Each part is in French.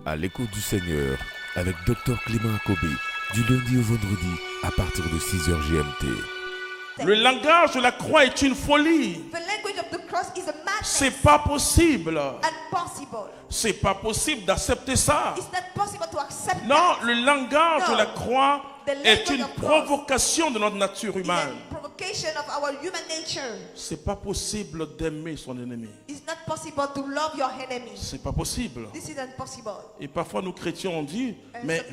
À l'écoute du Seigneur, avec Dr Clément Akobé, du lundi au vendredi, à partir de 6h GMT. Le langage de la croix est une folie. The language of the cross is a madness. C'est pas possible. Impossible. C'est pas possible d'accepter ça. It's not possible to accept Non, that. le langage No. de la croix The est language une of cross provocation de notre nature It's humaine. a provocation of our human nature. C'est pas possible d'aimer son ennemi. It's not possible to love your enemy. C'est pas possible. This is impossible. Et parfois nous chrétiens on dit, mais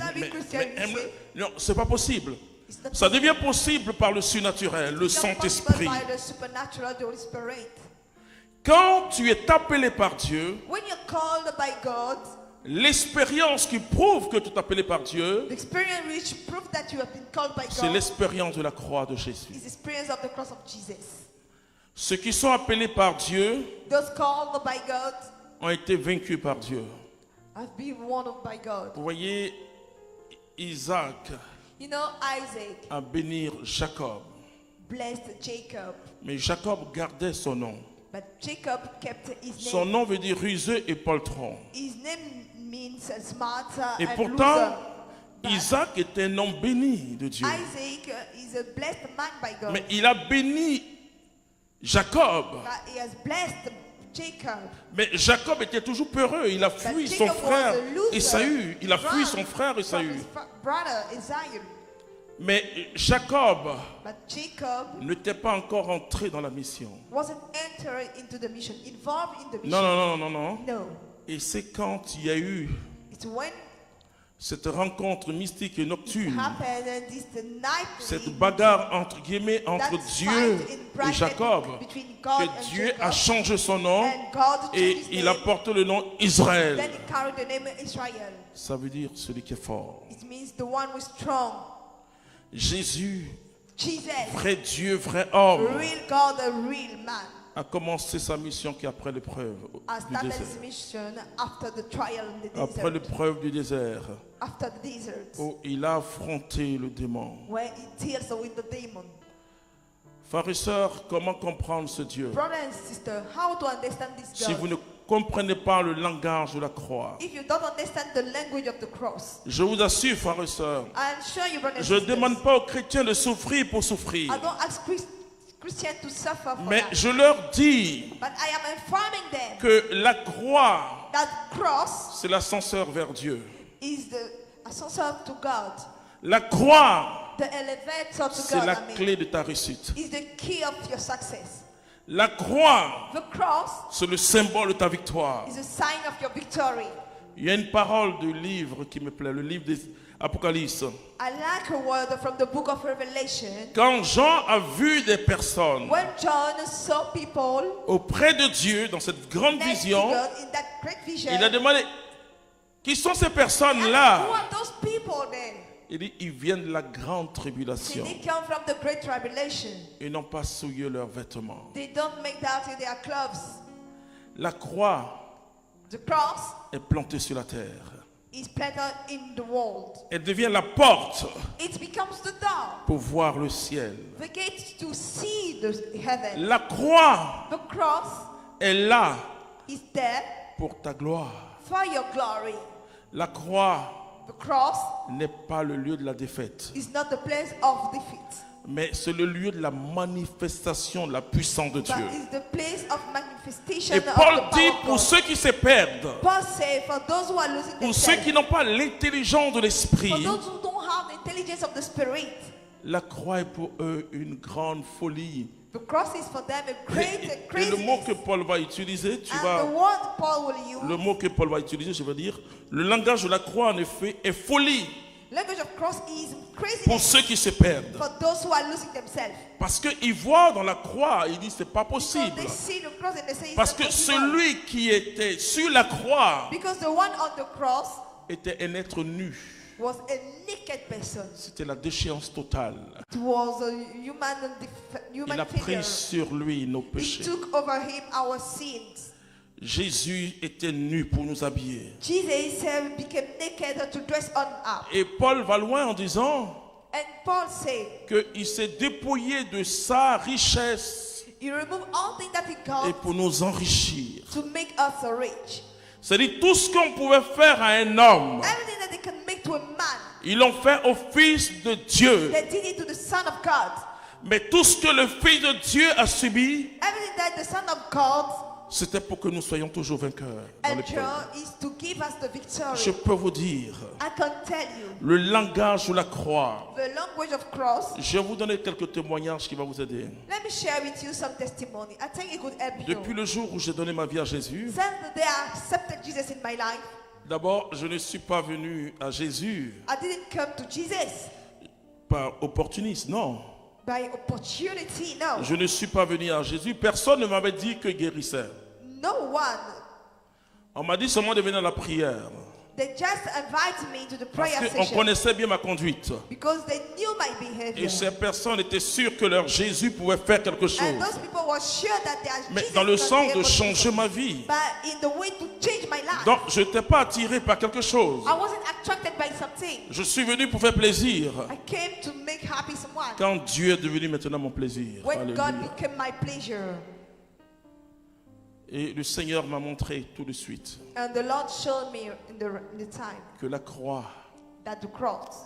sometimes non, c'est pas possible. It's not Ça devient possible par le surnaturel, le It's not possible Saint-Esprit. by the supernatural, the Holy Spirit. Quand tu es appelé par Dieu, When you're called by God, l'expérience qui prouve que tu es appelé par Dieu, the experience which proves that you have been called by c'est God l'expérience de la croix de Jésus. is the experience of the cross of Jesus. Ceux qui sont appelés par Dieu Those called by God ont été vaincus par Dieu. have been won by God. Vous voyez, Isaac You know, Isaac a béni Jacob, blessed Jacob, mais Jacob gardait son nom. but Jacob kept his Son name. nom veut dire rusé et poltron. His name means smart Et and pourtant, loser. But Isaac est un homme béni de Dieu. Isaac is a blessed man by God. Mais il a béni Jacob. But he has blessed Jacob. Mais Jacob était toujours peureux. Il a fui But son Jacob frère was a loser. Esaü. Il a fui Run son frère from Esaü. his brother Esau. Mais Jacob But Jacob n'était pas encore entré dans la mission. wasn't entered into the mission, involved in the mission. Non, non, non, non, non. No. Et c'est quand il y a eu It's when cette rencontre mystique et it nocturne, happened and this night cette bagarre entre guillemets entre Dieu et Jacob, que Dieu a changé son nom and God et changed his il a name. porté le nom Israël. Then he carried the name Israel. Ça veut dire celui qui est fort. It means the one who is strong. Jésus, Jesus, vrai Dieu, vrai homme, real God, a real man, a commencé sa mission qui après l'épreuve has du started his désert. mission after the trial in the Après desert. l'épreuve du désert, After the desert, où il a affronté le démon. where he deals with the demon. Frères et sœurs, comment comprendre ce Dieu? Brother and sister, how to understand this Si God? vous ne comprenez pas le langage de la croix, If you don't understand the language of the cross, je vous assure, frères et sœurs, I'm sure you, brother and je ne sisters, demande pas aux chrétiens de souffrir pour souffrir, I don't ask Christians to suffer for mais that. je leur dis But I am informing them que la croix, that cross c'est l'ascenseur vers Dieu. is the ascensor to God. La croix, The elevator to c'est God, la clé de ta réussite. is the key of your success. La croix, The cross c'est le symbole de ta victoire. is a sign of your victory. Il y a une parole du livre qui me plaît, le livre des Apocalypse. I like a word from the book of Revelation. Quand Jean a vu des personnes When John saw people auprès de Dieu dans cette grande next to vision, God in that great vision, il a demandé, qui sont ces and personnes-là? who are those people then? Il dit, ils viennent de la grande See, tribulation. they come from the great tribulation. Ils n'ont pas souillé leurs vêtements. They don't make that in their clothes. La croix The cross est plantée sur la terre. is planted in the world. Elle devient la porte It becomes the door, pour voir le ciel. the gate to see the heaven. La croix The cross est là is there pour ta gloire. for your glory. La croix The cross n'est pas le lieu de la défaite, is not the place of defeat, mais c'est le lieu de la manifestation de la puissance de but Dieu. is the place of manifestation Et of Paul the dit, power of pour God. ceux qui se perdent, Paul said, for those who are losing pour ceux themselves, qui n'ont pas l'intelligence de for l'esprit, those who don't have the intelligence of the spirit, la croix est pour eux une grande folie. the cross is for them a great Et le mot craziness. que Paul va utiliser, And the word Paul will use, le mot que Paul va utiliser, je veux dire, le langage de la croix en effet est folie language of cross is pour craziness ceux qui se perdent. for those who are losing themselves. Parce qu'ils voient dans la croix, ils disent c'est pas Because possible. they see the cross and they say it's Parce que impossible. celui qui était sur la croix Because the one on the cross était un être nu. was a naked person. C'était la déchéance totale. It was a human Il a figure. pris sur lui nos He péchés. took over him our sins. Jésus était nu pour nous habiller. Jesus himself became naked to dress on up. Et Paul va loin en disant And Paul said, qu'il s'est dépouillé de sa richesse he removed all things that he et got pour nous enrichir. to make us rich. C'est-à-dire tout ce qu'on pouvait faire à un homme, Everything that they can make to a man, ils l'ont fait au Fils de Dieu. they did it to the Son of God. Mais tout ce que le Fils de Dieu a subi, Everything that the Son of God c'était pour que nous soyons toujours vainqueurs dans l'épreuve. endure is to give us the victory. Je peux vous dire, I can tell you, le langage de la croix, the language of cross. je vais vous donner quelques témoignages qui vont vous aider. Let me share with you some testimony. I think it could help you. Depuis le jour où j'ai donné ma vie à Jésus, Since the day I accepted Jesus in my life, d'abord, je ne suis pas venu à Jésus I didn't come to Jesus par opportunisme, non. by opportunity. No, Je ne suis pas venu à Jésus. Personne ne m'avait dit que guérissait. no one. On m'a dit seulement de venir à la prière. They just invited me to the Parce prayer qu'on session connaissait bien ma conduite. because they knew my Et behavior. ces personnes étaient sûres que leur Jésus pouvait faire quelque chose. And those people were sure that their Mais Jesus dans le was sens able de to changer do ma vie. but in the way to change my life. Donc, je n'étais pas attiré par quelque chose. I wasn't attracted by something. Je suis venu pour faire plaisir. I came to make happy someone. Quand Dieu est devenu maintenant mon plaisir. When Alléluia. God became my pleasure. Et le Seigneur m'a montré tout de suite And the Lord showed me in the time que la croix that the cross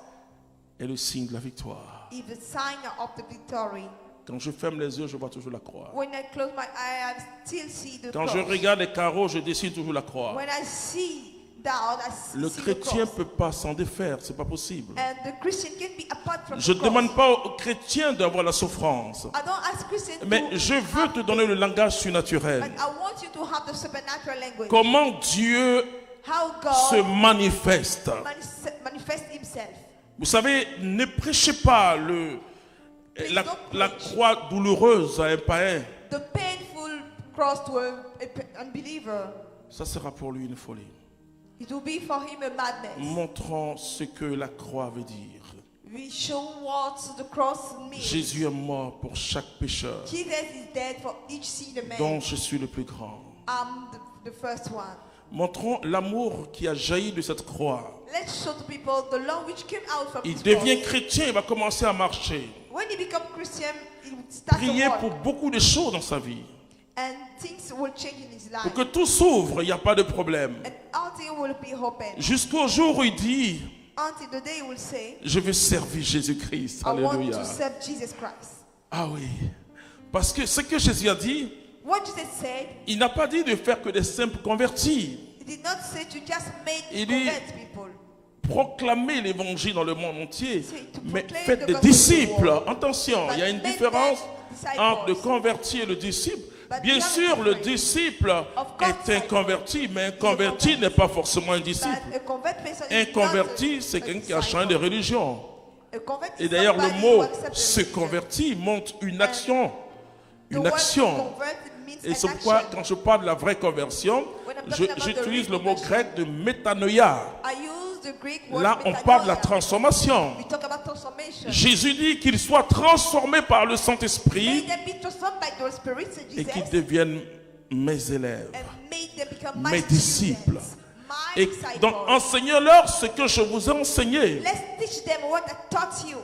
est le signe de la victoire. is the sign of the victory. Quand je ferme les yeux, je vois toujours la croix. When I close my eye, I still see the Quand cross. je regarde les carreaux, je dessine toujours la croix. When I see down, I Le see the chrétien ne cross. peut pas s'en défaire, c'est pas possible. And the Christian can be apart from Je the ne cross. demande pas aux chrétiens d'avoir la souffrance, I don't ask Christians mais to je veux have te donner le langage but surnaturel. I want you to have the supernatural language. Comment Dieu How se God manifeste. manifests himself. Vous savez, ne prêchez pas la croix douloureuse à un païen. The painful cross to an unbeliever, Ça sera pour lui une folie. it will be for him a madness. Montrons ce que la croix veut dire. We show what the cross means. Jésus est mort pour chaque pécheur, Jesus is dead for each sinner man. dont je suis le plus grand. I'm the first one. Montrons l'amour qui a jailli de cette croix. Let's show to people the love which came out from Il this devient cross. chrétien, il va commencer à marcher. When he becomes Christian, he will start to Prier walk, pour beaucoup de choses dans sa vie. and things will change in his life. Pour que tout s'ouvre, il n'y a pas de problème. And everything will be open. Jusqu'au jour où il dit, Until the day he will say, je veux servir Jésus-Christ. I want Alléluia. to serve Jesus Christ. Ah oui. Parce que ce que Jésus a dit, What Jesus said, il n'a pas dit de faire que des simples convertis. he did not say to just make Il dit- convert people. Proclamez l'évangile dans le monde entier, C'est to mais proclaim faites the des gospel disciples. to the world. Attention, il y a une But make différence them disciples. entre le converti et le disciple. But Bien there is sûr, a le difference. disciple Of course, est un converti, mais un converti n'est pas forcément un disciple. But a convert person Un is not converti, c'est a quelqu'un qui a disciple. changé de religion. A convert is Et d'ailleurs, le somebody mot who accepts the se religion. convertit montre une action. The Une word action. convert means Et an c'est pourquoi, action. quand je parle de la vraie conversion, When I'm talking about the j'utilise le real mot conversion, grec de métanoïa. I use the Greek word Là, on metanoia. parle de la transformation. We talk about transformation. Jésus dit qu'il soit transformé par le May Saint-Esprit them be transformed by the Spirit, said et Jesus, qu'ils deviennent mes élèves. and may them become mes my disciples. students, my Et disciples. donc, enseignez-leur ce que je vous ai enseigné. Let's teach them what I taught you.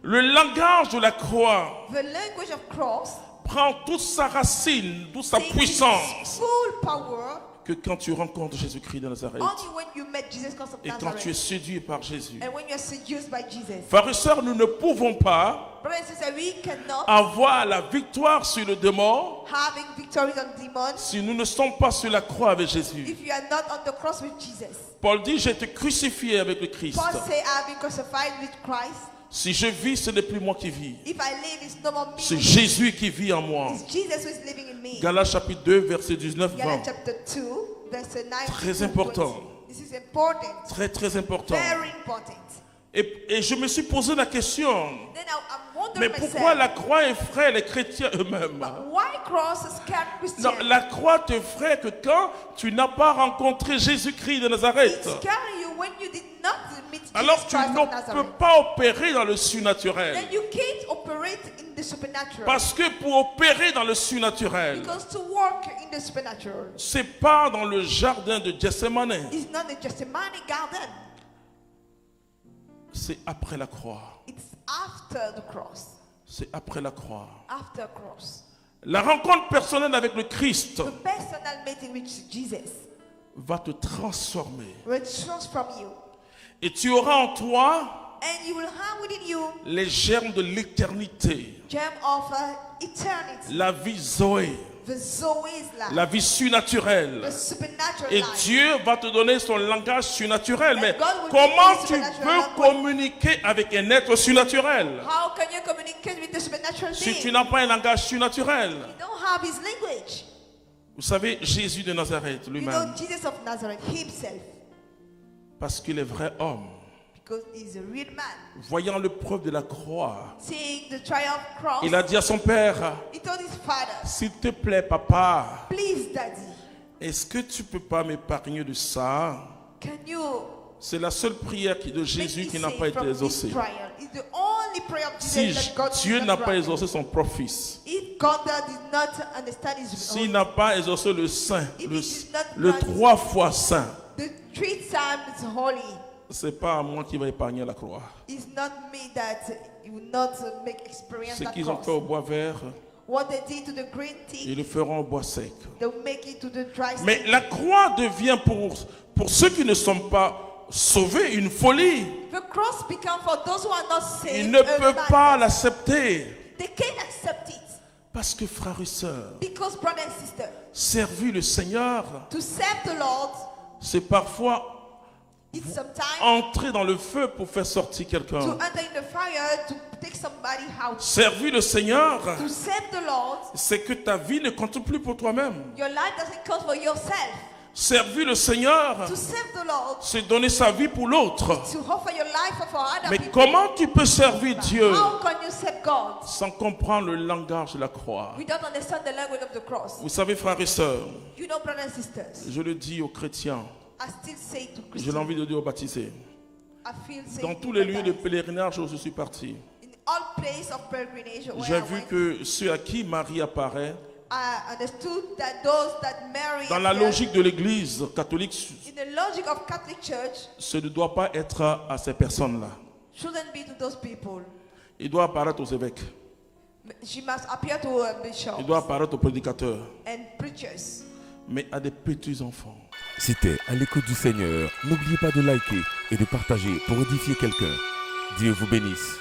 Le langage de la croix The language of cross prend toute sa racine, toute sa takes puissance full power que quand tu rencontres Jésus-Christ de Nazareth only when you met Jesus Christ of et quand tu es Nazareth, séduit par Jésus. and when you are seduced by Jesus. Frères et sœurs, nous ne pouvons pas Brothers and sisters, we cannot avoir la victoire sur le démon having victories on demons si nous ne sommes pas sur la croix avec Jésus. if you are not on the cross with Jesus. Paul dit, j'ai été crucifié avec le Christ. Paul say, I have been crucified with Christ. Si je vis, ce n'est plus moi qui vis. If I live, it's no more me. C'est Jésus qui vit en moi. It's Jesus who is living in me. Galates chapitre 2, verset 19-20. Galatians chapter 2, verse 9. Très important. This is important. Très, très important. Very important. Et je me suis posé la question, Then I'm wondering mais pourquoi myself, la croix effraie les chrétiens eux-mêmes? why cross scare Christians? Non, la croix t'effraie que quand tu n'as pas rencontré Jésus-Christ de Nazareth. It scares you when you did not meet Jesus Alors tu Christ ne of peux Nazareth. pas opérer dans le surnaturel. Then you can't operate in the supernatural. Parce que pour opérer dans le surnaturel, Because to work in the supernatural c'est pas dans le jardin de Gethsemane, is not a Gethsemane garden. c'est après la croix. It's after the cross. C'est après la croix. After cross. La rencontre personnelle avec le Christ The personal meeting with Jesus va te transformer. will transform you. Et tu auras en toi And you will have within you les germes de l'éternité, gem of eternity. la vie Zoé, The Zoe's life. la vie surnaturelle. The supernatural Et life. Dieu va te donner son langage surnaturel. Mais God will comment give tu you supernatural peux language. communiquer avec un être surnaturel How can you communicate with the supernatural si being? tu n'as pas un langage surnaturel? You don't have his language. Vous savez, Jésus de Nazareth You lui-même, know Jesus of Nazareth himself, parce qu'il est vrai homme, because he's a real man. voyant l'épreuve de la croix, Seeing the triumph cross, il a dit à son père, he told his father, s'il te plaît, papa, please daddy, est-ce que tu peux pas m'épargner de ça? can you C'est la seule prière de make Jésus me qui n'a safe pas été from this exaucée. trial? It's the only prayer of Si Jesus that God Dieu did n'a not pas grant. exaucé son propre fils, If God did not understand his s'il own, n'a pas exaucé le saint, If le, he did not le grant- 3 fois saint, the 3 times holy, c'est pas à moi qui va épargner la croix. it's not me that you will not make experience Ce that qu'ils ont cross. fait au bois vert, What they did to the green tea, ils le feront au bois sec. they will make it to the dry Mais stick. la croix devient pour ceux qui ne sont pas sauvés une folie. The cross become for those who are not saved. Ils ne a peuvent madness. pas l'accepter. They can't accept it Parce que frères et sœurs, because, brother and sister, servir le Seigneur, to serve the Lord, c'est parfois it's sometimes entrer dans le feu pour faire sortir to quelqu'un. enter in the fire to take somebody out. Servir le Seigneur, To serve the Lord, c'est que ta vie ne compte plus pour toi-même. your life doesn't count for yourself. Servir le Seigneur, To serve the Lord, c'est donner sa vie pour l'autre. to offer your life for other Mais people. comment tu peux servir Dieu How can you serve God? sans comprendre le langage de la croix? We don't understand the language of the cross. Vous savez, frères et sœurs, You know, brothers and sisters, je le dis aux chrétiens, I still say to j'ai Christians, envie de dire aux baptisés, I feel safe dans to tous les lieux de baptize. pèlerinage où je suis parti, In all places of pilgrimage where j'ai I vu went, que ceux à qui Marie apparaît, I understood that those that marry dans la appear logique de l'Église catholique, in the logic of Catholic Church ce ne doit pas être à ces personnes-là. shouldn't be to those people. Il doit apparaître aux évêques, She must appear to a bishop il doit apparaître aux prédicateurs, and preachers. mais à des petits-enfants. C'était À l'écoute du Seigneur. N'oubliez pas de liker et de partager pour édifier quelqu'un. Dieu vous bénisse.